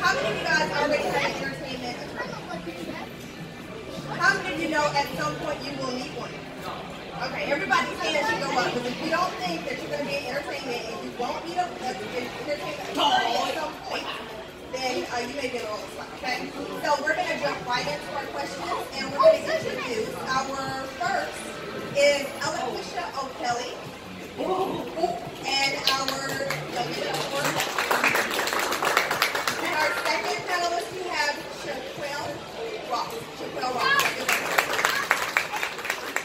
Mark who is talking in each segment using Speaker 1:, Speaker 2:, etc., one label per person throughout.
Speaker 1: How many of you guys already have an entertainment attorney? How many of you know at some point you will need one? Okay, everybody's hands should go up. Because if you don't think that you're going to be in entertainment and you won't need an entertainment attorney at some point, then you may get a little slack, okay? So we're going to jump right into our questions, and we're going to introduce our first is Ellakisha O'Kelley, and our second panelist we have Shaquille Ross. All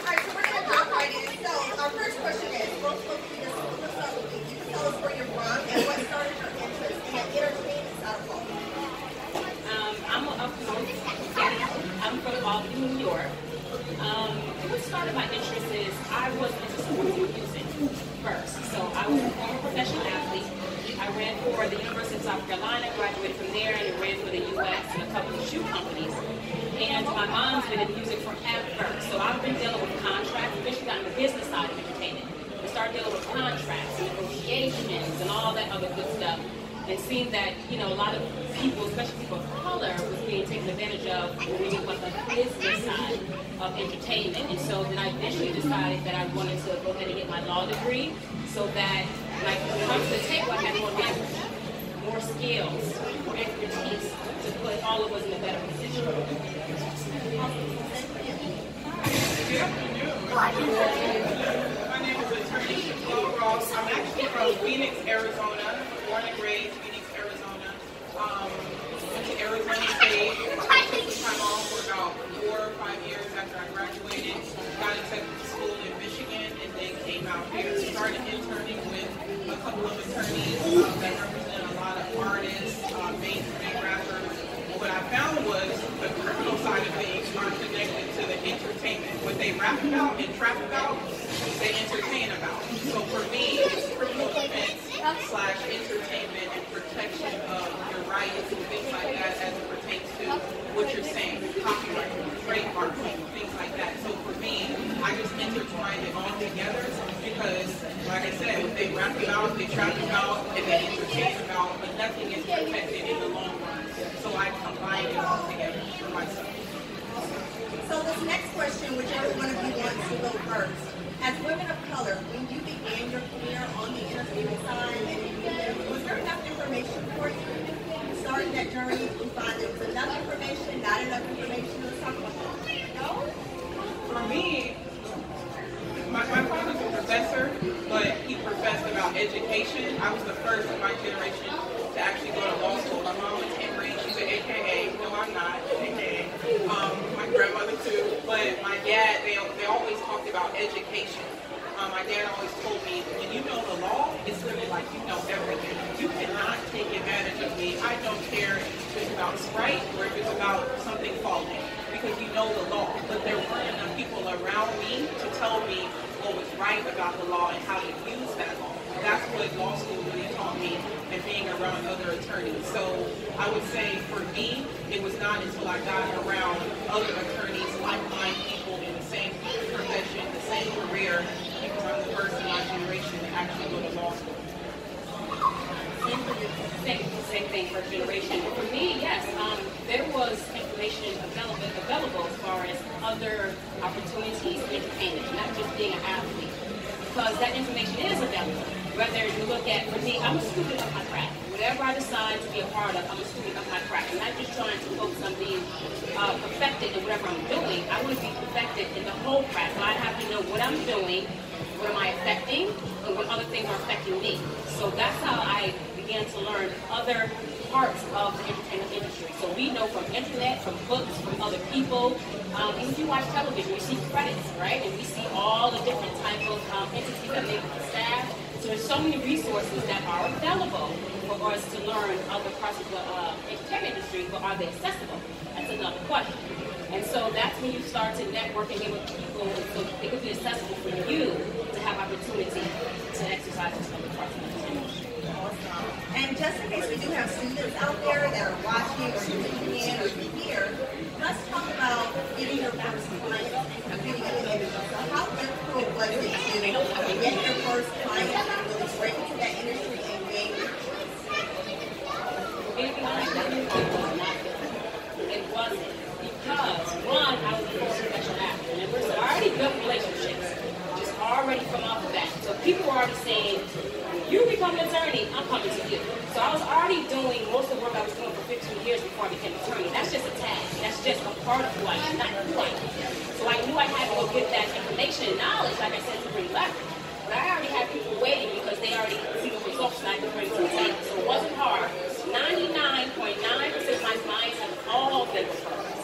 Speaker 1: right, so we're going to jump right in. So our first question is, let's start with you. You can tell us where you're from and what started your interest in the entertainment side of law.
Speaker 2: I'm from Albany, New York. What started my interest is I was interested in music first. So I was a former professional athlete. I ran for the University of South Carolina, graduated from there, and ran for the U.S. and a couple of shoe companies. And my mom's been in music forever. So I've been dealing with contracts, especially got in the business side of entertainment. I started dealing with contracts, negotiations, and all that other good stuff. And seeing that, you know, a lot of people, especially people of color, was being taken advantage of when we went the business side of entertainment. And so then I eventually decided that I wanted to go ahead and get my law degree so that when I come to the table, I had more leverage, more skills, more expertise to put all of us in a better position.
Speaker 3: My name is Attorney Shaquille Ross. I'm actually from Phoenix, Arizona. Born and raised Phoenix, Arizona. Went to Arizona State. Took some time off for about 4 or 5 years after I graduated. Got into school in Michigan and then came out here. Started interning with a couple of attorneys that represent a lot of artists, mainstream rappers. What I found was the criminal side of things are connected to the entertainment. What they rap about and trap about, they entertain about. So for me, it's criminal defense / entertainment and protection of your rights and things like that as it pertains to what you're saying, copyright, trademark, things like that. So for me, I just intertwined it all together because, like I said, what they rap about, they trap about, and they entertain about, but nothing is protected in the long run. So I combined it all together for myself.
Speaker 1: So this next question, whichever one of you wants to go first. As women of color, when you began your career on the entertainment side, was there enough information for you? You started that journey, you find there was enough information, not enough information to talk about? No?
Speaker 3: For me, my father's a professor, but he professed about education. I was the first in my generation to actually go to law school. My mom was Henry, she's an AKA. No, I'm not, AKA. My grandmother too. But my dad, they always talked about education. My dad always told me, when you know the law, it's literally like you know everything. You cannot take advantage of me. I don't care if it's about Sprite or if it's about something falling, because you know the law. But there weren't enough people around me to tell me what was right about the law and how to use that law. That's what law school really taught me, and being around other attorneys. So I would say for me, it was not until I got around other attorneys, like-minded people in the same profession, the same career, because I'm the first in my generation to actually go to law school.
Speaker 2: Same thing for generation. For me, yes, there was information available as far as other opportunities in entertainment, not just being an athlete, because that information is available. Whether you look at, for me, I'm a student of my craft. Whatever I decide to be a part of, I'm a student of my craft. I'm not just trying to focus on being perfected in whatever I'm doing. I want to be perfected in the whole craft. So I have to know what I'm doing, what am I affecting, and what other things are affecting me. So that's how I began to learn other parts of the entertainment industry. So we know from internet, from books, from other people. Even if you watch television, we see credits, right? And we see all the different types of entities that make the staff. So there's so many resources that are available for us to learn other parts of the entertainment industry, but are they accessible? That's another question. And so that's when you start to network and get with people, so it could be accessible for you to have opportunity to exercise in some other parts of the entertainment industry.
Speaker 1: And just in case we do have students out there that are watching or tuning in or here, let's talk about getting your first client and getting an individual. So how difficult was it to get your first client and really break into that industry and gain your
Speaker 2: Anything like that? One, I was a former professional actor, and we're already built relationships, just already from off the bat. So people were already saying, you become an attorney, I'm coming to you. So I was already doing most of the work I was doing for 15 years before I became an attorney. That's just a tag. That's just a part of who I am, not who I am. So I knew I had to go get that information and knowledge, like I said, to bring leverage. But I already had people waiting because they already see the results that I could bring to the table. So it wasn't hard. 99.9% of my clients have all been referred.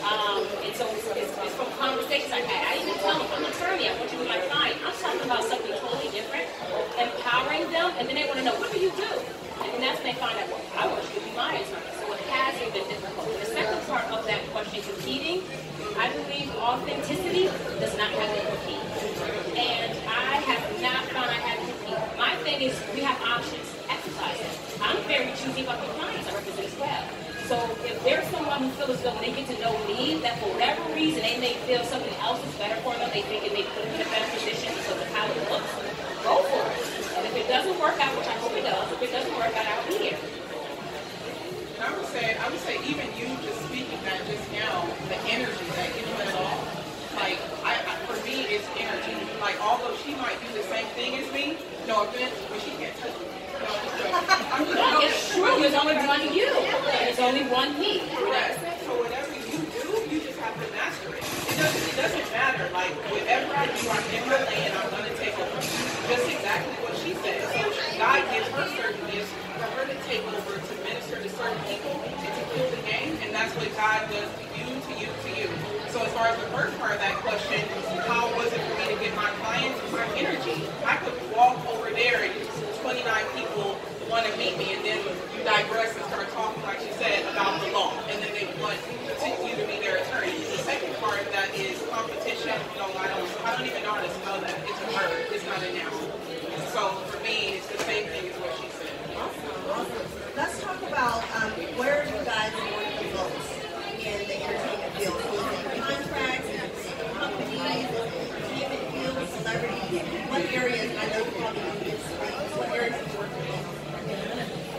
Speaker 2: And so it's from conversations I had. I didn't even tell them I'm an attorney. I want you to be my client. I'm talking about something totally different, empowering them, and then they want to know, what do you do? And that's when they find out, well, I want you to be my attorney. So it hasn't been difficult. The second part of that question, competing, I believe authenticity does not have to compete. And I have not found I have to compete. My thing is, we have options. Exercise it. I'm very choosy about the clients I represent as well. So if there's someone who feels as though when they get to know me, that for whatever reason they may feel something else is better for them, they think it may put them in a better position because of how it looks, go for it. And if it doesn't work out, which I hope it does, if it doesn't work out, I'll be here.
Speaker 3: And I would say even you just speaking that just now, the energy that you put off, like for me it's energy. Like although she might do the same thing as me, no offense, but she can't touch me.
Speaker 2: No, it's true. There's only one you. There's only one me.
Speaker 3: Correct. So whatever you do, you just have to master it. It doesn't matter. Like whatever I do, I'm in my lane. I'm going to take over. Just exactly what she said. So God gives her certain gifts for her to take over, to minister to certain people, and to kill the game. And that's what God does to you, to you, to you. So as far as the first part of that question, how was it for me to get my clients? My energy. I could walk over there and 29 people want to meet me, and then you digress and start talking, like you said, about the law, and then they want you to be their attorney. The second part of that is competition. No, I don't even know how to spell that. It's a word. It's not a noun. So for me, it's the same thing as what she said.
Speaker 1: Awesome. Let's talk about where you guys want the most in the entertainment field. Is it contracts? Is it companies? Is it entertainment field, celebrities? What areas? I know you probably do this. What areas are you working on?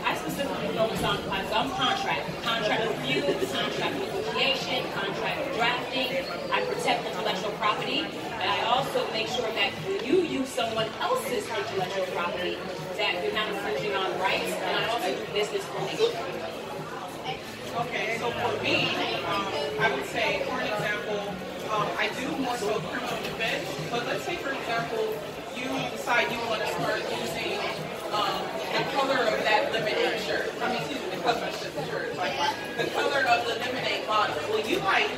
Speaker 2: I specifically focus on contract review, contract negotiation, contract drafting. I protect intellectual property, and I also make sure that when you use someone else's intellectual property, that you're not infringing on rights, and I also do business formation.
Speaker 3: Okay, so for me, I would say, for an example, I do more so criminal defense, but let's say, for example, you decide you want to start using the color of that lemonade shirt. I mean, excuse me, the color of the shirt. Like the color of the lemonade bottle. Well, you might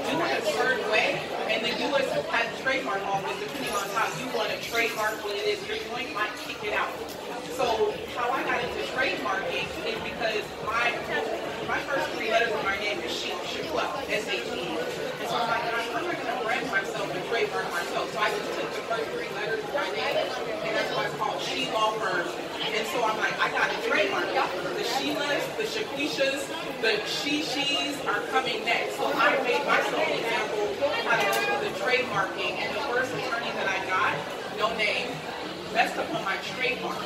Speaker 3: do it a certain way, and the U.S. has a trademark office, depending on how you want to trademark what it is you're doing, might kick it out. So how I got into trademarking is because my first three letters of my name is Shakula, S-H-E. And so I'm like, I'm not going to brand myself and trademark myself. So I just took the first three letters of my name, and that's why it's called She Law Firm. And so I'm like, I got to trademark it. The Sheilas, the Shaquishas, the She's are coming next. So I made myself an example how to do the trademarking. And the first attorney that I got, no name, messed up on my trademark.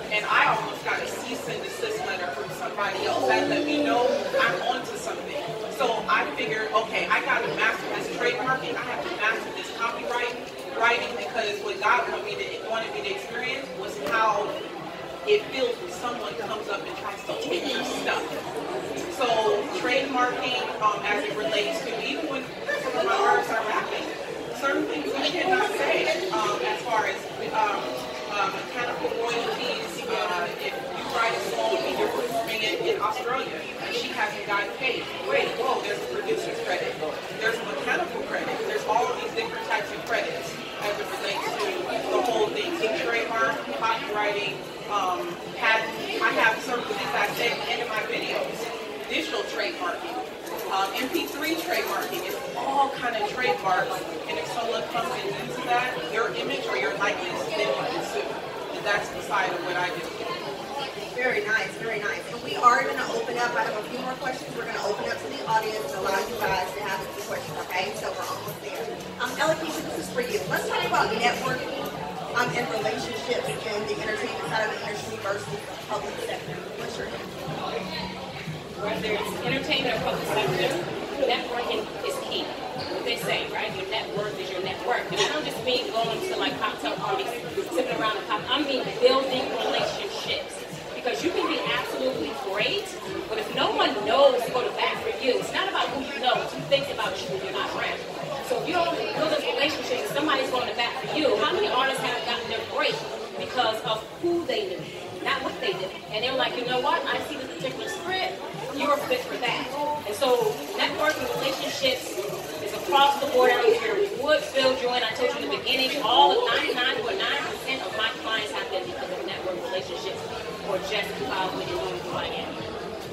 Speaker 3: And I almost got a cease and desist letter from somebody else that let me know I'm onto something. So I figured, okay, I got to master this trademarking. I have to master this copyright writing, because what God wanted me to experience was how it feels when someone comes up and tries to take your stuff. So trademarking, as it relates to, even when some of my artists are rapping, certain things we cannot say as far as mechanical royalties. If you write a song and you're performing it in Australia and she hasn't gotten paid, wait, whoa, there's a producer's credit, there's a mechanical credit, there's all of these different types of credits as it relates to the whole thing. So trademark, copywriting, patent. I have certain things I say at the end of my videos. Digital trademarking, MP3 trademarking, it's all kind of trademarks. And if someone comes and uses that, your image or your likeness, then you can sue. And that's the side of what I do.
Speaker 1: Very nice, very nice. And we are going to open up. I have a few more questions. We're going to open up to the audience and allow you guys to have a few questions, okay? So we're almost there. Ellakisha, this is for you. Let's talk about networking and relationships in the entertainment side of the industry versus the public sector. What's your opinion?
Speaker 2: Whether it's entertainment or public sector, networking is key. key. What they say, right? Your net worth is your net worth. And I don't just mean going to like cocktail parties, sipping around the cup. I mean building relationships. Because you can be absolutely great, but if no one knows to go to bat for you, it's not about who you know, it's who thinks about you when you're not around. So if you don't build those relationships, somebody's going to bat for you. How many artists have gotten their break because of who they knew, not what they did? And they're like, you know what? I see this particular script. You're fit for that. And so networking relationships is across the board. I don't care what field you're in. I told you in the beginning, all of 99.9% of my clients have been because of network relationships or just when you're doing who I am.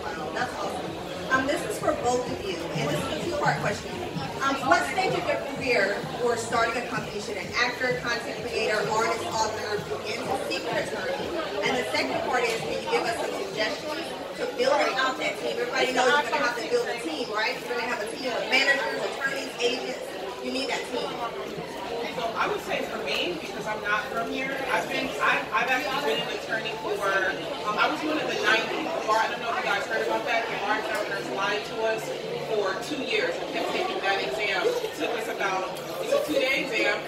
Speaker 1: Wow, that's awesome. This is for both of you, and this is a two-part question. What stage of your career or starting a company should an actor, content creator, artist, author begin to seek an attorney? And the second part is, can you give us some suggestions to building out that team? Everybody knows you're going to have to build a team, right? You're going to have a team of managers, attorneys, agents. You need that team.
Speaker 3: So I would say for me, because I'm not from here, I've actually been an attorney for, I was one of the 90s. I don't know if you guys heard about that. The bar examiners lied to us for 2 years. I kept taking that exam. It took us about, it's a 2-day exam.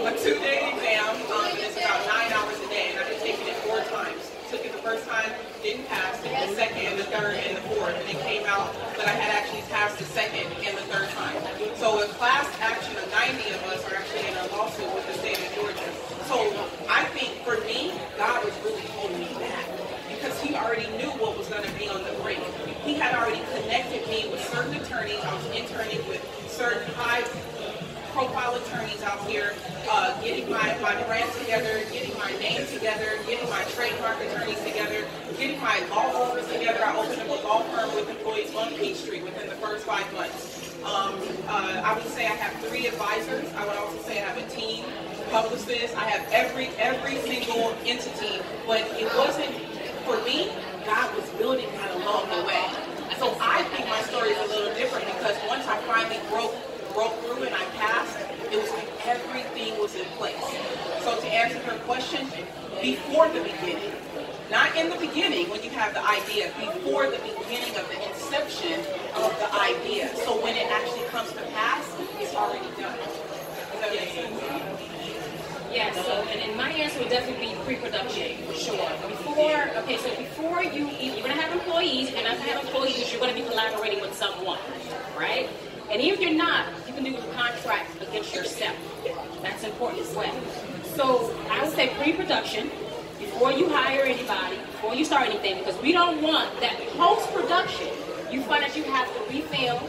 Speaker 3: A 2-day exam, and it's about 9 hours a day. And I've been taking it 4 times. Took it the first time, didn't pass, took the second, the third, and the fourth. And it came out that I had actually passed the second and the third time. So a class action of 90 of us are actually in a lawsuit with the state of Georgia. So I think for me, God was really holding me back because he already knew what was going to be on the brink. He had already connected me with certain attorneys. I was interning with certain high-profile attorneys out here, getting my brand together, getting my name together, getting my trademark attorneys together, getting my law office together. I opened up a law firm with employees on Peachtree within the first 5 months. I would say I have 3 advisors. I would also say I have a team, publicists. I have every single entity, but it wasn't for me. God was building that along the way. So I think my story is a little different because once I finally broke through and I passed, it was like everything was in place. So to answer her question, before the beginning, not in the beginning when you have the idea, before the beginning of the inception of the idea. So when it actually comes to pass, it's already done. Does that make sense?
Speaker 2: Yeah, so, and my answer would definitely be pre-production, for sure. Before you're going to have employees, and as you have employees, you're going to be collaborating with someone, right? And even if you're not, you can do a contract against yourself. That's important as well. So I would say pre-production, before you hire anybody, before you start anything, because we don't want that post-production, you find that you have to refilm,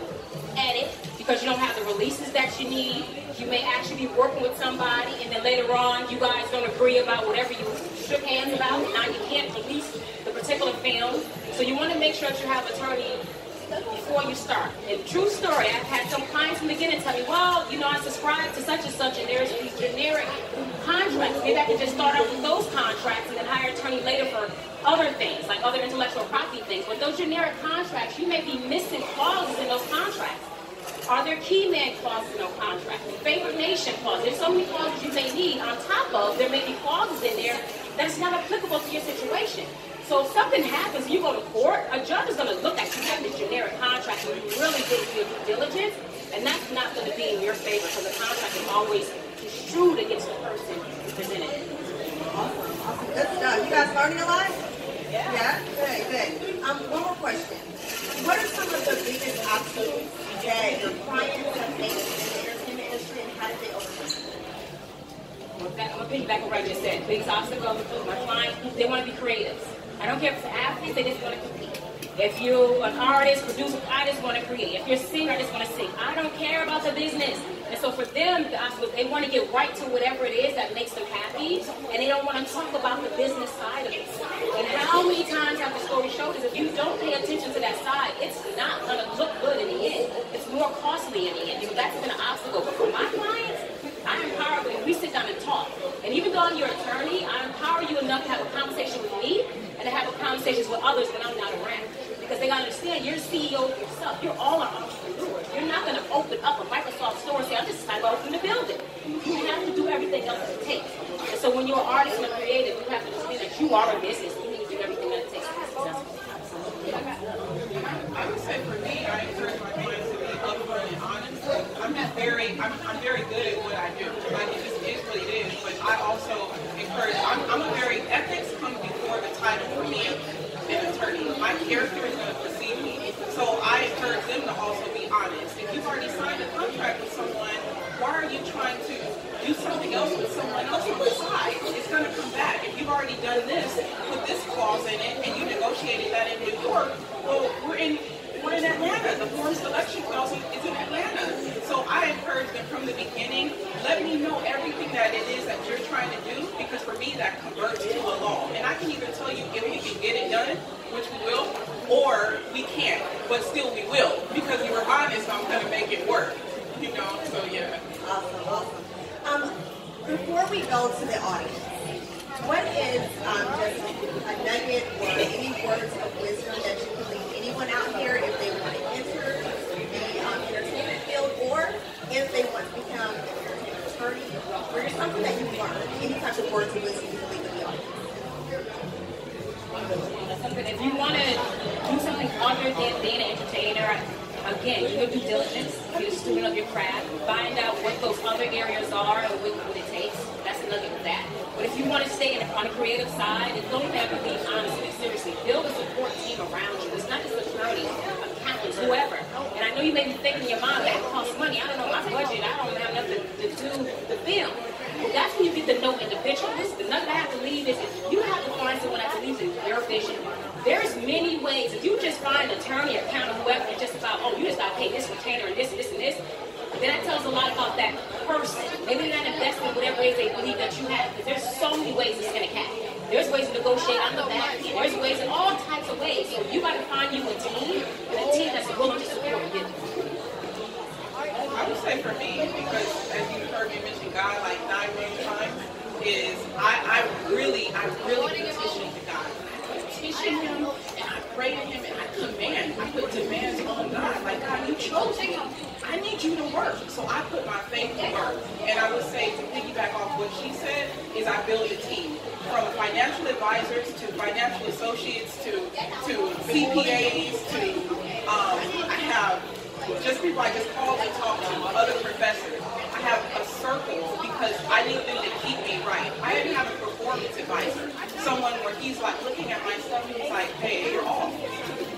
Speaker 2: edit, because you don't have the releases that you need. You may actually be working with somebody, and then later on, you guys don't agree about whatever you shook hands about, and now you can't release the particular film. So you want to make sure that you have an attorney before you start. And true story, I've had some clients from the beginning tell me, well, you know, I subscribe to such and such, and there's these generic contracts. Maybe I can just start out with those contracts and then hire an attorney later for other things, like other intellectual property things. But those generic contracts, you may be missing clauses in those contracts. Are there key man clauses in those contracts? Favorite nation clauses. There's so many clauses you may need on top of, there may be clauses in there that is not applicable to your situation. So if something happens, you go to court, a judge is going to look at you having this generic contract and you really didn't do your due diligence, and that's not going to be in your favor because the contract is always construed against the person who presented it.
Speaker 1: Awesome. Good stuff. You guys learning a lot? Yeah? Good. One more question. What are some of the biggest obstacles that your clients have faced in the entertainment industry, and how did they overcome it?
Speaker 2: I'm going to piggyback on what I just said. Biggest obstacle with my clients, they want to be creatives. I don't care if it's athletes, they just want to compete. If you're an artist, producer, I just want to create. If you're a singer, I just want to sing. I don't care about the business. And so for them, they want to get right to whatever it is that makes them happy, and they don't want to talk about the business side of it. And how many times have the story showed is if you don't pay attention to that side, it's not going to look good in the end. It's more costly in the end. So that's been an obstacle. But for my clients, I empower them. We sit down and talk. And even though I'm your attorney, I empower you enough to have a conversation with me and to have conversations with others when I'm not around. Because they got to understand, you're the CEO of yourself. You're all an entrepreneur. You're not going to open up a Microsoft store and say, I'm just decided to open a building. You have to do everything else it takes. And so when you're an artist and a creative, you have to understand that you are a business. You need to do everything that it takes to be successful.
Speaker 3: I would say for me, I encourage my clients to be upfront and I'm very good at what I do. Like, it just is what it is. But I also encourage. I'm a very ethics comes before the title for me of an attorney. My character is going to precede me. So I encourage them to also be honest. If you've already signed a contract with someone, why are you trying to do something else with someone else on the side? It's going to come back. If you've already done this, put this clause in it, and you negotiated that in New York, well, we're in Atlanta. The form selection clause is in Atlanta. So I encourage them from the beginning, let me know everything that it is that you're trying to do, because for me that converts to a law. And I can either tell you if we can get it done, which we will, or we can't, but still we will, because you were honest, I'm going to make it work. You know, so yeah.
Speaker 1: Awesome. Before we go to the audience, what is just a nugget or any words of wisdom that you can leave anyone out here if they want to enter the entertainment field, or if they want to become an entertainment attorney, or just something that you've learned, any type of words of wisdom you can leave with the audience?
Speaker 2: If you want to do something other than being an entertainer, again, do your due diligence, be a student of your craft, find out what those other areas are and what it takes. That's another with that. But if you want to stay on the creative side, and don't ever be honest with it, seriously, build a support team around you. It's not just attorneys, accountants, whoever. And I know you may be thinking in your mind, that costs money. I don't know my budget. I don't have nothing to do the film. Well, that's when you get to know individuals. The nothing I have to leave is you have to find someone that believes in your vision. There's many ways. If you just find an attorney, accountant, whoever, and just about, you just got to pay this retainer and this, and this, then that tells a lot about that person. Maybe not invest in whatever it is they believe that you have, because there's so many ways to skin a cat. There's ways to negotiate on the back end. There's ways in all types of ways. So you got to find you a team, and a team that's willing to support you.
Speaker 3: I would say for me, because as you heard me mention God like 9 million times, is I really petition to God. I petition Him, and I pray to Him, and I command. I put demands on God. Like, God, you chose me. I need you to work. So I put my faith to work. And I would say, to piggyback off what she said, is I build a team. From financial advisors to financial associates to CPAs to I have just people I just call and talk to, other professors. I have a circle because I need them to keep me right. I even have a performance advisor, someone where he's like looking at my stuff and he's like, hey, you're off.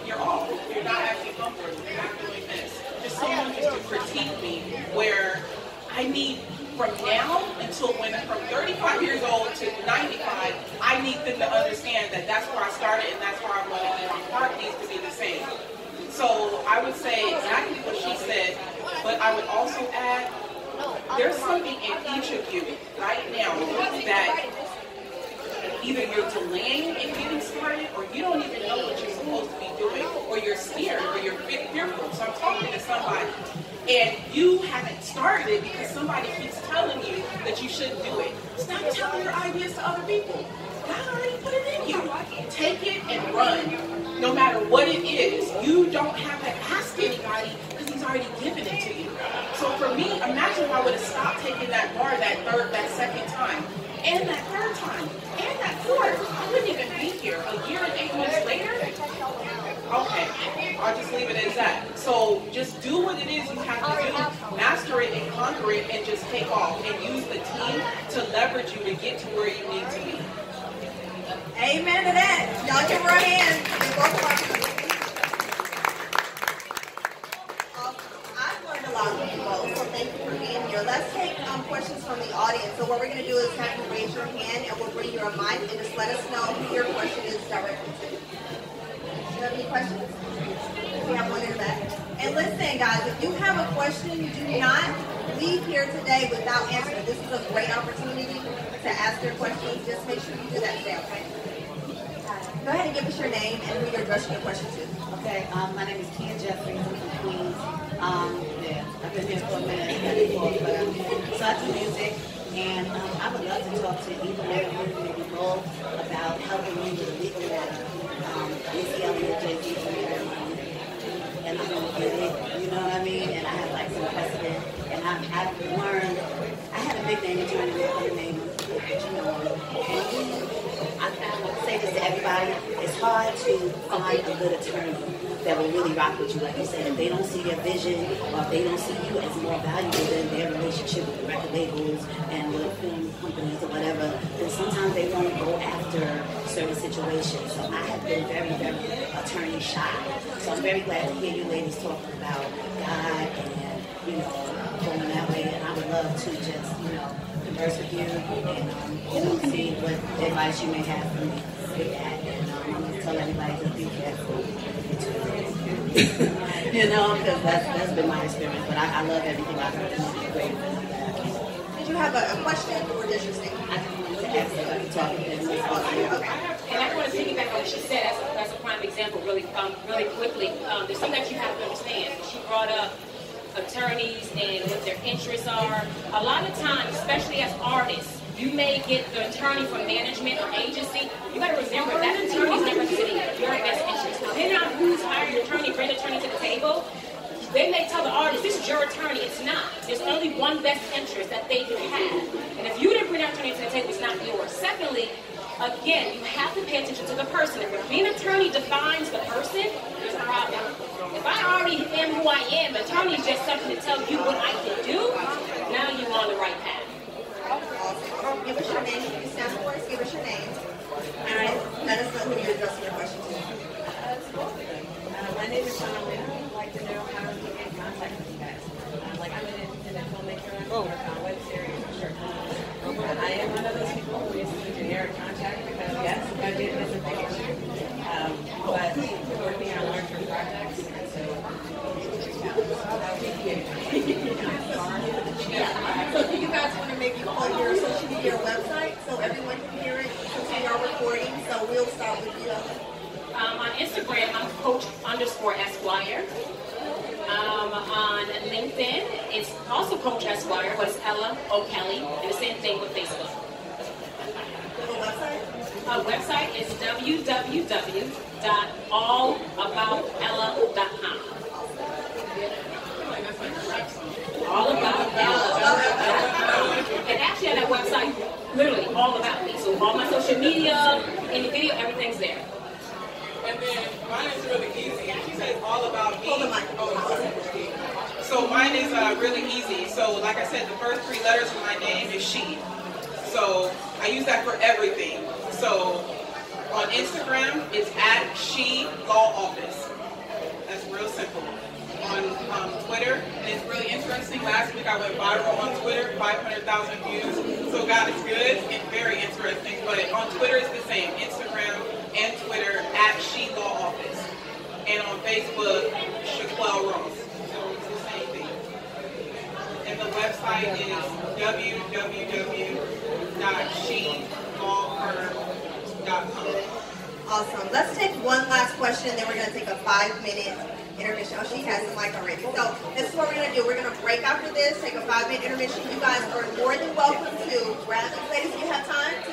Speaker 3: You're off. You're not acting comfortable. You're not doing this. Just someone just to critique me where I need from now until when from 35 years old to 95, I need them to understand that that's where I started and that's where I want to be. My heart needs to be the same. So I would say exactly what she said, but I would also add, there's something in each of you right now that either you're delaying in getting started, or you don't even know what you're supposed to be doing, or you're scared, or you're fearful. So I'm talking to somebody, and you haven't started it because somebody keeps telling you that you shouldn't do it. Stop telling your ideas to other people. God already put it in you. Take it and run. No matter what it is, you don't have to ask anybody because He's already given it to you. So for me, imagine if I would have stopped taking that bar that second time, and that third time, and that fourth. I wouldn't even be here a year and 8 months later. Okay, I'll just leave it as that. So just do what it is you have to do, master it and conquer it, and just take off and use the team to leverage you to get to where you need to be.
Speaker 1: Amen to that. Y'all give her a hand. I've learned a lot from you both, so thank you for being here. Let's take questions from the audience. So what we're going to do is have you raise your hand, and we'll bring you a mic, and just let us know who your question is directed to. Do you have any questions? We have one in the back. And listen, guys, if you have a question, do not leave here today without answering. This is a great opportunity to ask your questions. Just make sure you do that today, okay? Go ahead and give us your name and who you're addressing your question to.
Speaker 4: Okay, my name is Kia Jeffries. I'm from Queens. I've been here for a minute, so I do music, and I would love to talk to either one of you, maybe both, about helping me with a legal matter. Missy Elliott, Jay-Z, and I'm going to get it, you know what I mean? And I have like some precedent, and I've learned, I had a big name attorney with a name, and I say this to everybody, it's hard to find a good attorney. that will really rock with you. Like you said, if they don't see your vision or if they don't see you as more valuable than their relationship with the record labels and the film companies or whatever, then sometimes they won't go after certain situations. So I have been very, very attorney shy. So I'm very glad to hear you ladies talking about God and, you know, going that way. And I would love to just, you know, converse with you and, you know, see what advice you may have for me with that. And I'm going to tell everybody to be careful. You know, because that's been my experience. But I love everything I've heard.
Speaker 1: Did you have a question or just your statement?
Speaker 4: I just wanted to ask if I could talk to them.
Speaker 2: And I want to piggyback on what she said as a prime example really quickly. There's something that you have to understand. She brought up attorneys and what their interests are. A lot of times, especially as artists, you may get the attorney from management or agency. You got to remember that attorney is not representing your best interest. Depending on who's hired your attorney, bring the attorney to the table. They may tell the artist, this is your attorney. It's not. There's only one best interest that they can have. And if you didn't bring that attorney to the table, it's not yours. Secondly, again, you have to pay attention to the person. If being an attorney defines the person, there's a problem. If I already am who I am, the attorney is just something to tell you what I can do, now you're on the right path.
Speaker 1: Give us your name. You stand for us. Give us your name. All right. Let us know who you're addressing your question to.
Speaker 5: My name is Sean. I'd like to know how to get in contact with you guys. I'm an independent filmmaker. I work on web series and short films. I am one of those people who uses a generic contract because, yes, budget is a big issue. But working on larger projects, and so
Speaker 1: So do you guys want to maybe pull your social media website so everyone can hear it since we are recording? So we'll start with you.
Speaker 2: On Instagram, I'm Coach_Esquire. On LinkedIn, it's also Coach Esquire, but it's Ella O'Kelley, and the same thing with Facebook.
Speaker 1: The website?
Speaker 2: Our website is www.allaboutella.com. All About Ella. And actually on that website, literally all about me. So all my social media, any video, everything's there.
Speaker 3: And then mine is really easy. She says all about me.
Speaker 1: Hold the mic.
Speaker 3: So mine is really easy. So like I said, the first three letters of my name is she. So I use that for everything. So on Instagram, it's @SheLawOffice. That's real simple. On Twitter, and it's really interesting. Last week I went viral on Twitter, 500,000 views. So God is good and very interesting. But on Twitter it's the same. Instagram and Twitter @SheLawOffice. And on Facebook, Shaquelle Ross. So it's the same thing. And the website is www.shelawfirm.com.
Speaker 1: Awesome. Let's take one last question, and then we're going to take a 5-minute intermission. Oh, she has the mic already. So this is what we're going to do. We're going to break after this, take a 5-minute intermission. You guys are more than welcome to grab them. Ladies, do you have time to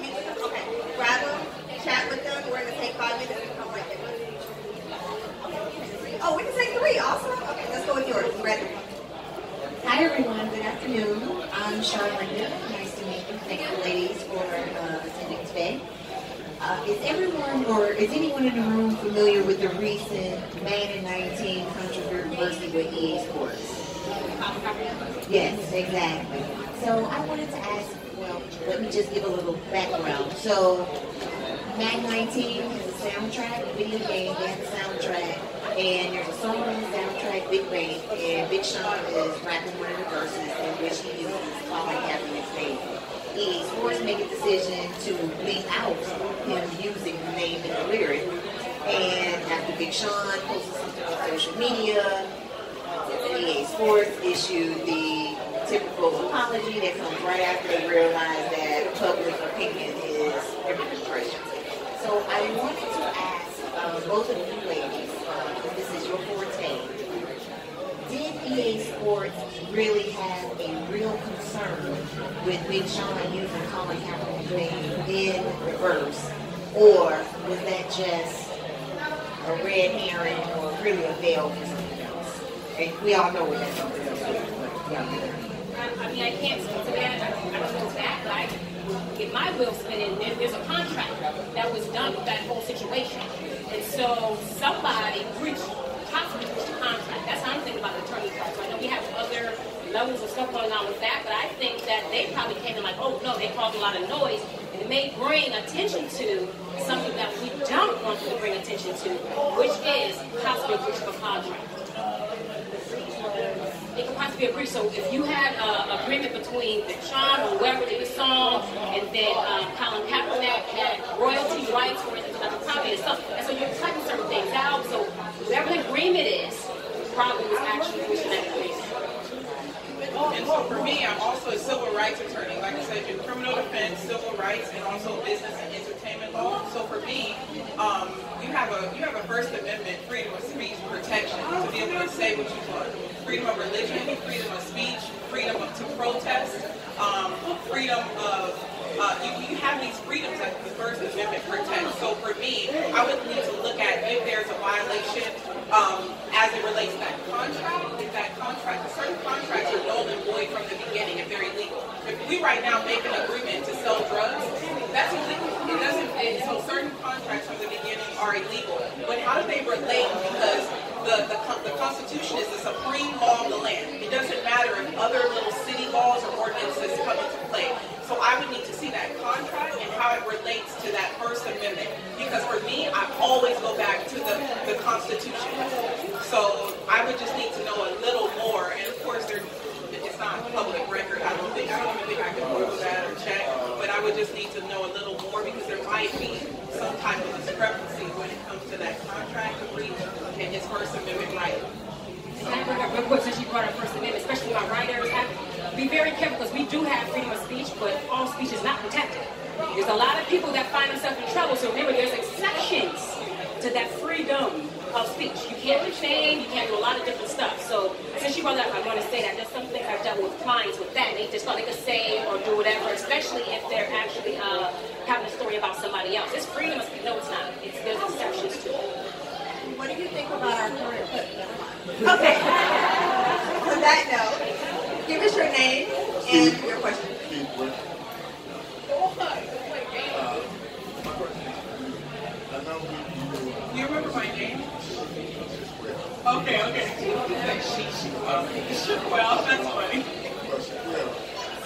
Speaker 1: meet them? Okay. Grab them, chat with them. We're going to take 5 minutes and come right there. Oh, we can take 3. Awesome. Okay, let's go with yours. You ready?
Speaker 6: Hi everyone, good afternoon. I'm Charlotte. Nice to meet you. Thank you ladies for attending today. Is anyone in the room familiar with the recent Madden 19 controversy with EA Sports? Yes, exactly. So I wanted to ask, well, let me just give a little background. So Madden 19 is a soundtrack, video game, and soundtrack. And there's a song on the soundtrack, Big Bang, and Big Sean is rapping one of the verses in which he uses All I Have in His Name. EA Sports made a decision to leave out him using the name in the lyric. And after Big Sean posted something on social media, EA Sports issued the typical apology that comes right after they realize that public opinion is everything pressure. So I wanted to ask both of you ladies, this is your forte, did EA Sports really have a real concern with Big Sean using Colin Kaepernick's name in reverse, or was that just a red herring or really a veil for something else? And we all know what that something else is.
Speaker 2: I mean, I can't speak to that. I don't know that, but I get my wheels spinning. There's a contract that was done with that whole situation. And so somebody possibly breached the contract. That's how I'm thinking about the attorney part. So I know we have other levels of stuff going on with that, but I think that they probably came in like, oh no, they caused a lot of noise, and it may bring attention to something that we don't want them to bring attention to, which is possibly a breach of a contract. It could possibly be a breach. So if you had an agreement between the Sean or whoever did the song, and then Colin Kaepernick had royalty rights for intellectual property and stuff, and so you're cutting certain things out. So whatever the agreement is, probably was actually breaching that agreement.
Speaker 3: And so for me, I'm also a civil rights attorney. Like I said, in criminal defense, civil rights, and also business and entertainment law. So for me, you have a First Amendment freedom of speech protection to be able to say what you want. Freedom of religion, freedom of speech, freedom to protest, freedom of you have these freedoms that the First Amendment protects. So for me, I would need to look at if there's a violation as it relates to that contract. If that contract, certain contracts are null and void from the beginning if they're illegal. If we right now make an agreement to sell drugs, that's illegal. It doesn't. So certain contracts from the beginning are illegal. But how do they relate? Because the Constitution is the supreme law of the land. It doesn't matter if other little city laws or ordinances come into play. So I would need to see that contract and how it relates to that First Amendment. Because for me, I always go back to the Constitution. So I would just need to know a little more. And of course, it's not public record. I don't even think I can Google that or check. But I would just need to know a little more because there might be some type of discrepancy when it comes to that contract breach and his First Amendment right.
Speaker 2: And I bring up real quick since you brought up First Amendment, especially my writers, be very careful because we do have freedom of speech, but all speech is not protected. There's a lot of people that find themselves in trouble, so remember there's exceptions to that freedom of speech. You can't defame, you can't do a lot of different stuff. So since you brought that up, I want to say that there's some things I've dealt with clients with that. They just thought they could say or do whatever, especially if they're actually having a story about somebody else. It's freedom of speech. No, it's not. There's exceptions to it.
Speaker 1: What do you think about our current clip? Okay. On that note, give us your name and your question.
Speaker 3: Do you remember my name? Okay. Well, that's funny.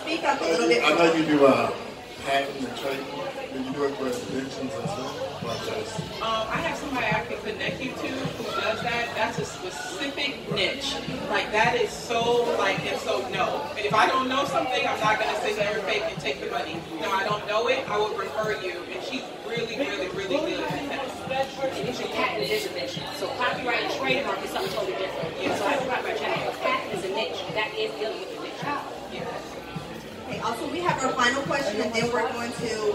Speaker 1: Speak up a little bit.
Speaker 7: I know you do patent and trademark. Do you do it for inventions as well?
Speaker 3: I have somebody I can connect you to who does that. That's a specific niche. Like that is so and so no. And if I don't know something, I'm not gonna sit there and fake and take the money. No, I don't know it, I will refer you. And she's really good at that.
Speaker 2: And it's a patent is invention. So copyright and trademark is something totally different. Yeah. So I have a copyright trademark. Patent is a niche. That is dealing with the niche.
Speaker 3: Yeah.
Speaker 1: Okay, also we have our final question and then we're going to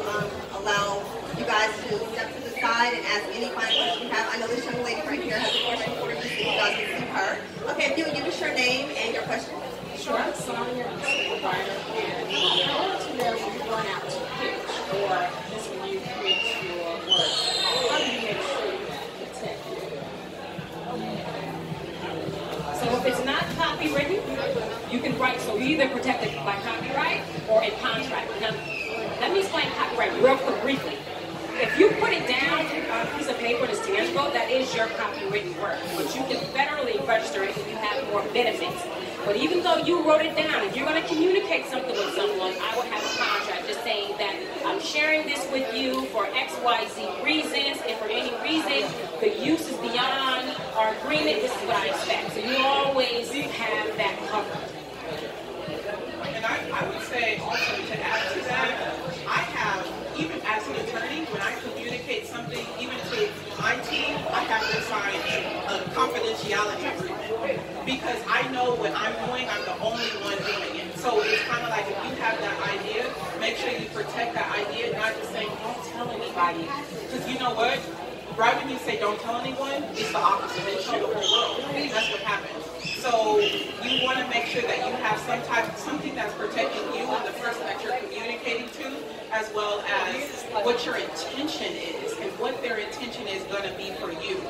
Speaker 1: allow you guys to step to the side and ask any final questions you have. I know this young lady right here has a question for you, so you guys can see her. Okay, if you would give us your name and your question.
Speaker 5: Sure, I'm Sonia, I'm a writer, and I want to know when you're going out to pitch or just when you pitch your work, how do you make sure you protect it?
Speaker 2: So if it's not copywritten, you can write, so you either protect it by copyright or in contract. Now, let me explain copyright real quick, briefly. If you put it down on a piece of paper that's tangible, that is your copywritten work. But you can federally register it if you have more benefits. But even though you wrote it down, if you're going to communicate something with someone, I would have a contract just saying that I'm sharing this with you for XYZ reasons, and for any reason the use is beyond our agreement, this is what I expect. So you always have that covered.
Speaker 3: And I would say also to add to that, I have, even as an attorney, when I communicate something, even to my team, I have to sign a confidentiality agreement. Because I know what I'm doing, I'm the only one doing it. So it's kind of like if you have that idea, make sure you protect that idea, not just saying, don't tell anybody. Because you know what? Right when you say don't tell anyone, it's the opposite. They tell the whole world. That's what happens. So you want to make sure that you have something that's protecting you and the person that you're communicating to, as well as what your intention is and what their intention is going to be for you.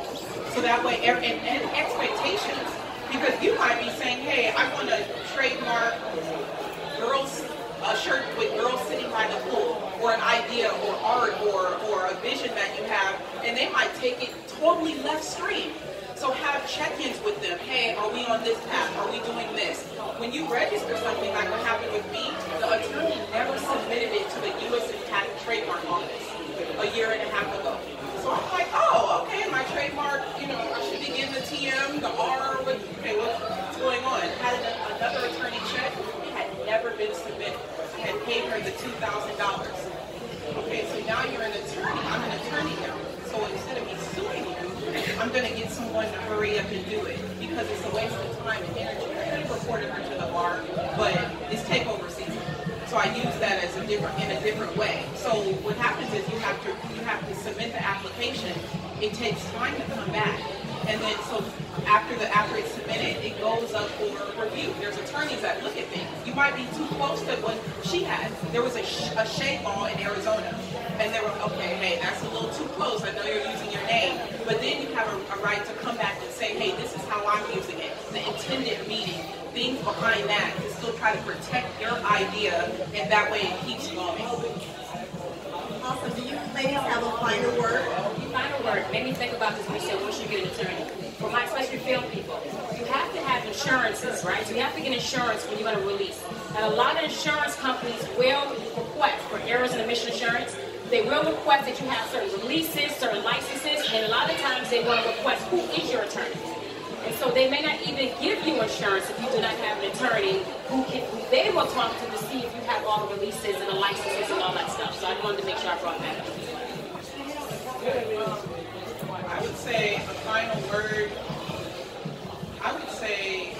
Speaker 3: So that way, and expectations. Because you might be saying, hey, I want to trademark a shirt with girls sitting by the pool, or an idea, or art, or a vision that you have, and they might take it totally left stream. So have check-ins with them. Hey, are we on this path? Are we doing this? When you register something like what happened with me, the attorney never submitted it to the U.S. Patent and Trademark Office a year and a half ago. So I'm like, oh, okay, my trademark, you know, I should be getting the TM, the R, okay, what's going on? Had another attorney check, it had never been submitted. I had paid her the $2,000. Okay, so now you're an attorney. I'm an attorney now. So instead of me suing you, I'm going to get someone to hurry up and do it because it's a waste of time and energy. I could have reported her to the bar, but it's takeover season. So I use that as in a different way. So what happens is you have to submit the application. It takes time to come back. And then so after it's submitted, it goes up for review. There's attorneys that look at things. You might be too close to what she had. There was a shade law in Arizona. And they were, okay, hey, that's a little too close. I know you're using your name. But then you have a right to come back and say, hey, this is how I'm using it. The intended meaning, things behind that, to still try to protect your idea, and that way it keeps going.
Speaker 1: Awesome. Do you ladies have a final word?
Speaker 2: Final word. Made me think about this when you said once you get an attorney. For my especially film people, you have to have insurances, right? So you have to get insurance when you're going to release. And a lot of insurance companies will request for errors in emission insurance. They will request that you have certain releases, certain licenses, and a lot of times they will request who is your attorney. And so they may not even give you insurance if you do not have an attorney who they will talk to see if you have all the releases and the licenses and all that stuff. So I wanted to make sure I brought that up.
Speaker 3: I would say a final word. I would say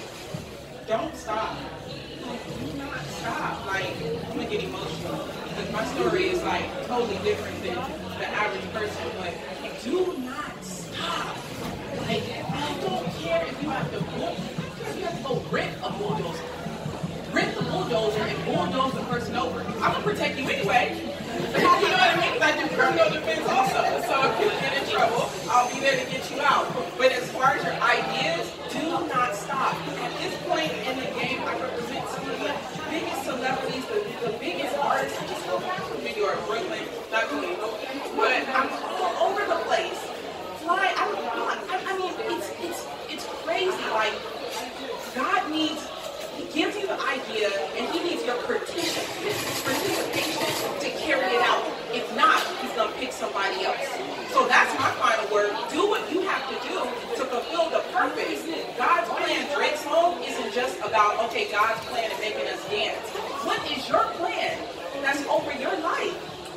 Speaker 3: don't stop. Do not stop. Like, I'm gonna get emotional because my story is like totally different than the average person. But do not stop. Like, I don't care if you have to go rent a bulldozer. Rent the bulldozer and bulldoze the person over. I'm gonna protect you anyway. You know what I mean? I do criminal defense also. So if you get in trouble, I'll be there to get you out. But as far as your ideas, do not stop. At this point in the game, I represent some of the biggest celebrities, the biggest artists. I just go back from New York, Brooklyn, not really, but I'm all over the place. Fly, I mean, it's crazy. Like, God needs, He gives you the idea, and He needs your participation to carry it out. If not, He's going to pick somebody else. So that's my final word. Do what you have to do to fulfill the purpose. God's plan, Drake's home, isn't just about, okay, God's plan and making us dance. What is your plan that's over your life?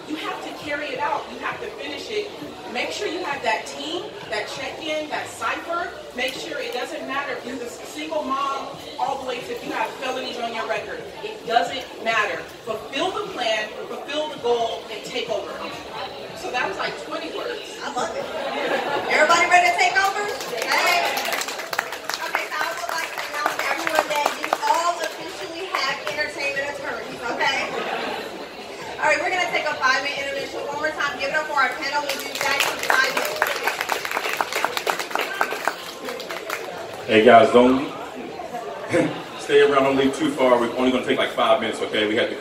Speaker 3: You have to carry it out. You have to finish it. Make sure you have that team, that check-in, that cipher. Make sure it doesn't matter if you're a single mom, all the way to if you have felonies on your record. It doesn't matter. Fulfill the plan, fulfill the goal, and take over. So that was like 20 words.
Speaker 1: I love it. Everybody ready to take over? Hey. Okay, so I would like to announce to everyone that you all officially have entertainment attorneys, okay? All right, we're going to take a 5-minute intermission. One more time, give it up for our panel. We'll do guys for 5 minutes.
Speaker 8: Hey guys, don't stay around, don't leave too far. We're only going to take like 5 minutes, okay? We have to